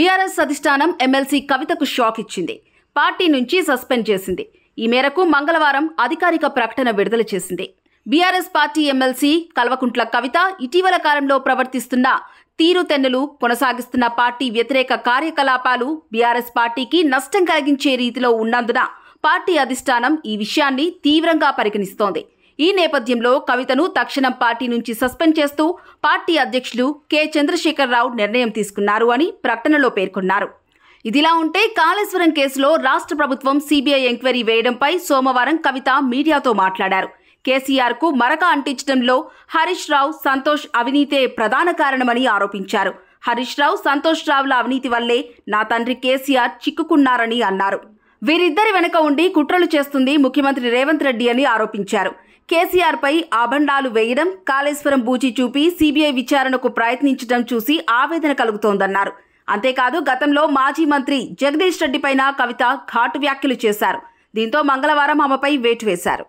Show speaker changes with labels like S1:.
S1: BRS అధిష్టానం MLC కవితకు shock ఇచ్చింది. పార్టీ నుంచి సస్పెండ్ చేసింది. ఈ మేరకు మంగళవారం అధికారిక ప్రకటన విడుదల చేసింది. BRS party MLC Kalvakuntla Kavitha ఇటీవల కాలంలో ప్రవర్తిస్తున్న తీరుతెన్నులు, కొనసాగిస్తున్న పార్టీ వ్యతిరేక కార్యకలాపాలు బీఆర్ఎస్ పార్టీకి నష్టం కలిగించే రీతిలో ఉన్నందున పార్టీ అధిష్టానం ఈ విషయాన్ని తీవ్రంగా పరిగణిస్తోంది. ఈ నేపథ్యంలో కవితను తక్షణం పార్టీ నుంచి సస్పెండ్ చేస్తూ పార్టీ అధ్యక్షులు కె చంద్రశేఖరరావు నిర్ణయం తీసుకున్నారు అని ప్రకటనలో పేర్కొన్నారు. ఇదిలా ఉంటే కాళేశ్వరం కేసులో రాష్ట్ర ప్రభుత్వం సిబిఐ ఎంక్వైరీ వేయడంపై సోమవారం కవిత మీడియాతో మాట్లాడారు. కేసీఆర్ కు మరక అంటించడంలో హరీష్ రావు, సంతోష్ అవినీతే ప్రధాన కారణమని ఆరోపించారు. హరీష్ రావు, సంతోష్ రావుల అవినీతి వల్లే నా తండ్రి కేసీఆర్ చిక్కుకున్నారని అన్నారు. వీరిద్దరి వెనుక ఉండి కుట్రలు చేస్తుంది ముఖ్యమంత్రి రేవంత్ రెడ్డి అని ఆరోపించారు. కేసీఆర్ పై ఆభండాలు వేయడం, కాళేశ్వరం బూచి చూపి సిబిఐ విచారణకు ప్రయత్నించడం చూసి ఆవేదన కలుగుతోందన్నారు. అంతేకాదు గతంలో మాజీ మంత్రి జగదీష్ రెడ్డి పైన కవిత ఘాటు వ్యాఖ్యలు చేశారు. దీంతో మంగళవారం ఆమెపై వేటు వేశారు.